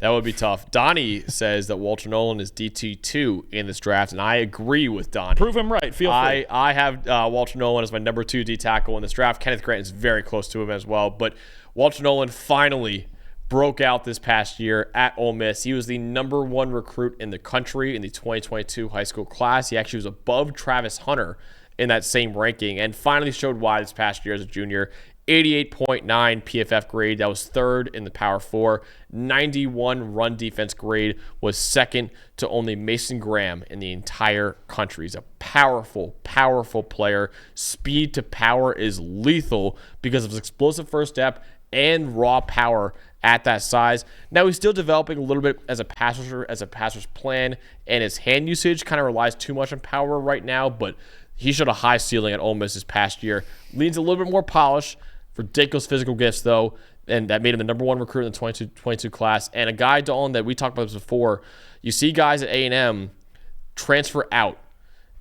That would be tough. Donnie says that Walter Nolen is DT2 in this draft, and I agree with Donnie. Prove him right. Feel free. I have Walter Nolen as my number 2 D tackle in this draft. Kenneth Grant is very close to him as well. But Walter Nolen finally broke out this past year at Ole Miss. He was the number 1 recruit in the country in the 2022 high school class. He actually was above Travis Hunter in that same ranking and finally showed why this past year as a junior. 88.9 PFF grade. That was 3rd in the Power 4. 91 run defense grade, was 2nd to only Mason Graham in the entire country. He's a powerful, powerful player. Speed to power is lethal because of his explosive first step and raw power at that size. Now he's still developing a little bit as a passer's plan, and his hand usage kind of relies too much on power right now, but he showed a high ceiling at Ole Miss this past year. Leans a little bit more polish. Ridiculous physical gifts, though, and that made him the number 1 recruit in the 22 class. And a guy, Nolen, that we talked about this before, you see guys at A&M transfer out.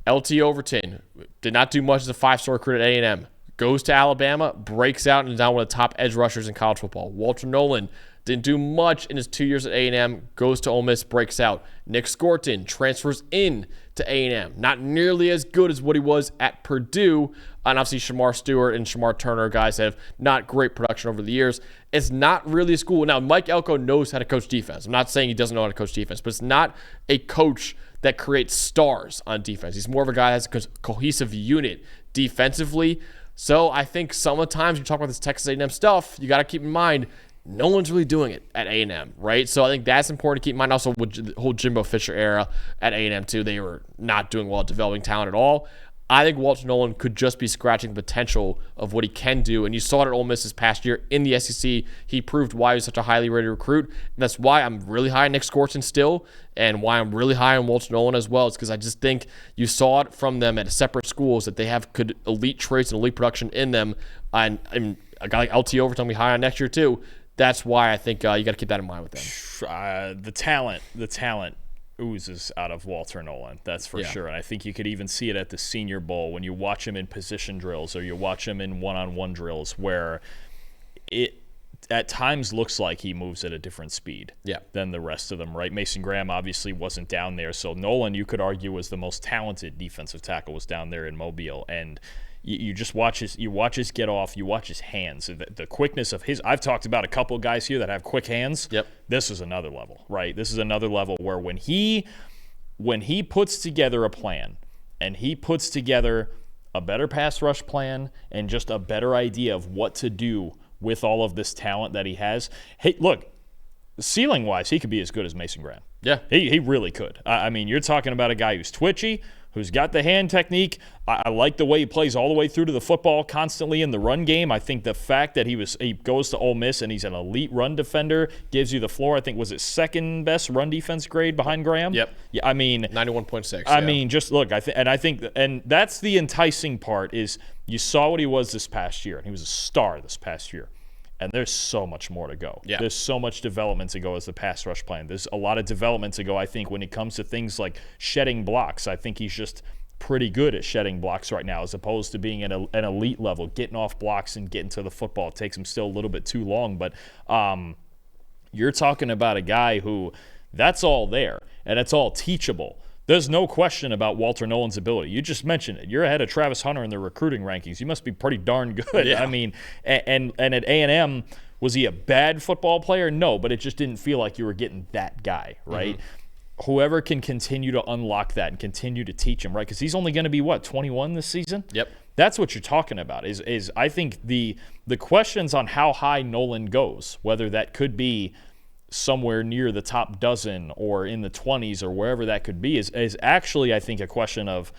LT Overton did not do much as a 5-star recruit at A&M. Goes to Alabama, breaks out, and is now one of the top edge rushers in college football. Walter Nolen didn't do much in his 2 years at A&M, goes to Ole Miss, breaks out. Nick Scorton transfers in to A&M. Not nearly as good as what he was at Purdue. And obviously Shamar Stewart and Shamar Turner, guys that have not great production over the years. It's not really a school. Now, Mike Elko knows how to coach defense. I'm not saying he doesn't know how to coach defense, but it's not a coach that creates stars on defense. He's more of a guy that has a cohesive unit defensively. So I think sometimes you talk about this Texas A&M stuff, you got to keep in mind, no one's really doing it at A&M, right? So I think that's important to keep in mind. Also, with the whole Jimbo Fisher era at A&M, too, they were not doing well at developing talent at all. I think Walter Nolen could just be scratching the potential of what he can do. And you saw it at Ole Miss this past year in the SEC. He proved why he was such a highly rated recruit. And that's why I'm really high on Nick Scorton still, and why I'm really high on Walter Nolen as well. It's because I just think you saw it from them at separate schools that they have good elite traits and elite production in them. And a guy like LT Overton will be high on next year too. That's why I think you got to keep that in mind with them. The talent oozes out of Walter Nolen, that's for sure. And I think you could even see it at the Senior Bowl when you watch him in position drills or you watch him in one-on-one drills where it at times looks like he moves at a different speed than the rest of them, right? Mason Graham obviously wasn't down there, so Nolen, you could argue, was the most talented defensive tackle, was down there in Mobile. And you just watch his get off, you watch his hands, the quickness of his. I've talked about a couple of guys here that have quick hands. Yep. This is another level, right? This is another level where when he puts together a plan and he puts together a better pass rush plan and just a better idea of what to do with all of this talent that he has. Hey, look, ceiling wise, he could be as good as Mason Graham. Yeah, he really could. I mean, you're talking about a guy who's twitchy, who's got the hand technique. I like the way he plays all the way through to the football constantly in the run game. I think the fact that he goes to Ole Miss and he's an elite run defender gives you the floor. I think was his 2nd best run defense grade behind Graham. Yep. Yeah, I mean 91.6. I mean, just look. I think that's the enticing part is you saw what he was this past year, and he was a star this past year. And there's so much more to go. Yeah. There's so much development to go as the pass rush plan. There's a lot of development to go, I think, when it comes to things like shedding blocks. I think he's just pretty good at shedding blocks right now as opposed to being at an elite level, getting off blocks and getting to the football. It takes him still a little bit too long. But you're talking about a guy who that's all there, and it's all teachable. There's no question about Walter Nolen's ability. You just mentioned it. You're ahead of Travis Hunter in the recruiting rankings. You must be pretty darn good. Yeah. I mean, and at A&M, was he a bad football player? No, but it just didn't feel like you were getting that guy, right? Mm-hmm. Whoever can continue to unlock that and continue to teach him, right? Because he's only going to be, 21 this season? Yep. That's what you're talking about is I think the questions on how high Nolen goes, whether that could be somewhere near the top dozen or in the 20s or wherever that could be is actually, I think, a question of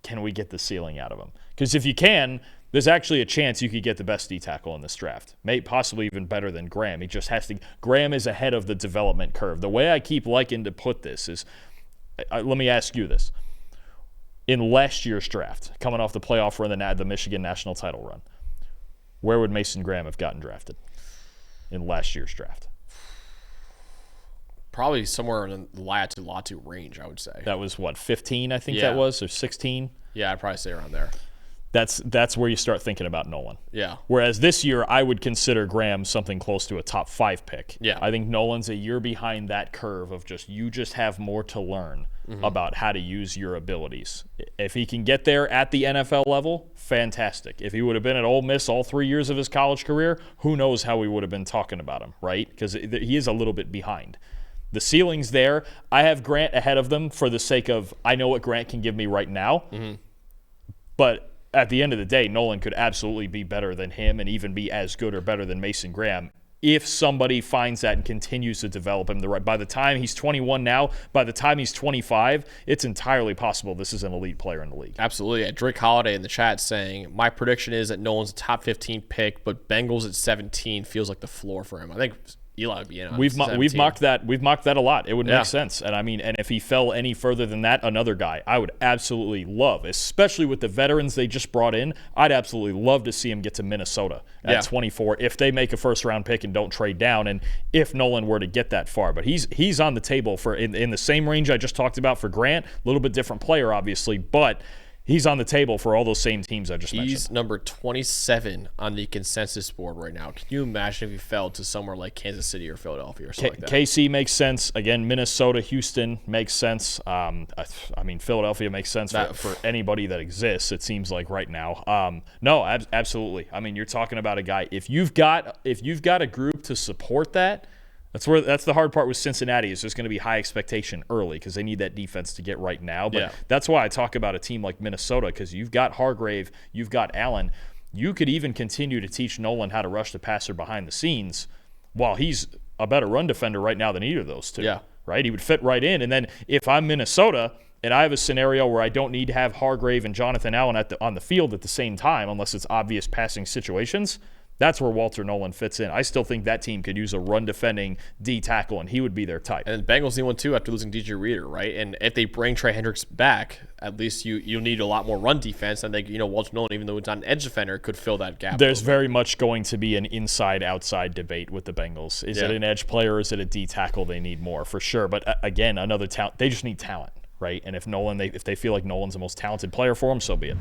can we get the ceiling out of him? Because if you can, there's actually a chance you could get the best D tackle in this draft. Maybe possibly even better than Graham. He just has to. Graham is ahead of the development curve. The way I keep liking to put this is, let me ask you this. In last year's draft, coming off the playoff run, the Michigan national title run, where would Mason Graham have gotten drafted in last year's draft? Probably somewhere in the Latu range, I would say. That was, 15, I think that was, or 16? Yeah, I'd probably say around there. That's where you start thinking about Nolen. Yeah. Whereas this year, I would consider Graham something close to a top 5 pick. Yeah. I think Nolen's a year behind that curve of you just have more to learn about how to use your abilities. If he can get there at the NFL level, fantastic. If he would have been at Ole Miss all 3 years of his college career, who knows how we would have been talking about him, right? Because he is a little bit behind. The ceiling's there. I have Grant ahead of them for the sake of I know what Grant can give me right now. But at the end of the day, Nolen could absolutely be better than him and even be as good or better than Mason Graham if somebody finds that and continues to develop him the right. By the time he's 21 now, by the time he's 25, it's entirely possible this is an elite player in the league. Absolutely. Yeah, Drake Holiday in the chat saying, my prediction is that Nolan's a top 15 pick, but Bengals at 17 feels like the floor for him. I think Eli would be in on We've mocked that. We've mocked that a lot. It would make Yeah. sense. And I mean, and if he fell any further than that, another guy I would absolutely love, especially with the veterans they just brought in. I'd absolutely love to see him get to Minnesota at 24 if they make a first round pick and don't trade down, and if Nolen were to get that far. But he's on the table for in the same range I just talked about for Grant. A little bit different player, obviously, but he's on the table for all those same teams I just mentioned. He's number 27 on the consensus board right now. Can you imagine if he fell to somewhere like Kansas City or Philadelphia or something like that? KC makes sense. Again, Minnesota, Houston makes sense. I mean, Philadelphia makes sense for anybody that exists, it seems like right now. No, absolutely. I mean, you're talking about a guy. If you've got a group to support that, that's the hard part with Cincinnati is there's going to be high expectation early because they need that defense to get right now. But that's why I talk about a team like Minnesota because you've got Hargrave, you've got Allen. You could even continue to teach Nolen how to rush the passer behind the scenes while he's a better run defender right now than either of those two. Yeah. Right? He would fit right in. And then if I'm Minnesota and I have a scenario where I don't need to have Hargrave and Jonathan Allen on the field at the same time unless it's obvious passing situations, that's where Walter Nolen fits in. I still think that team could use a run-defending D tackle, and he would be their type. And the Bengals need one too after losing DJ Reader, right? And if they bring Trey Hendricks back, at least you'll need a lot more run defense. I think Walter Nolen, even though he's not an edge defender, could fill that gap. There's very much going to be an inside-outside debate with the Bengals. Is it an edge player or is it a D tackle they need more? For sure. But again, another talent. They just need talent, right? And if they feel like Nolen's the most talented player for them, so be it.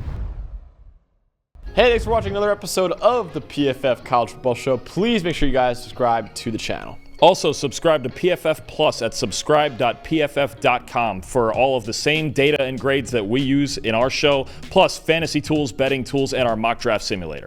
Hey, thanks for watching another episode of the PFF College Football Show. Please make sure you guys subscribe to the channel. Also, subscribe to PFF Plus at subscribe.pff.com for all of the same data and grades that we use in our show, plus fantasy tools, betting tools, and our mock draft simulator.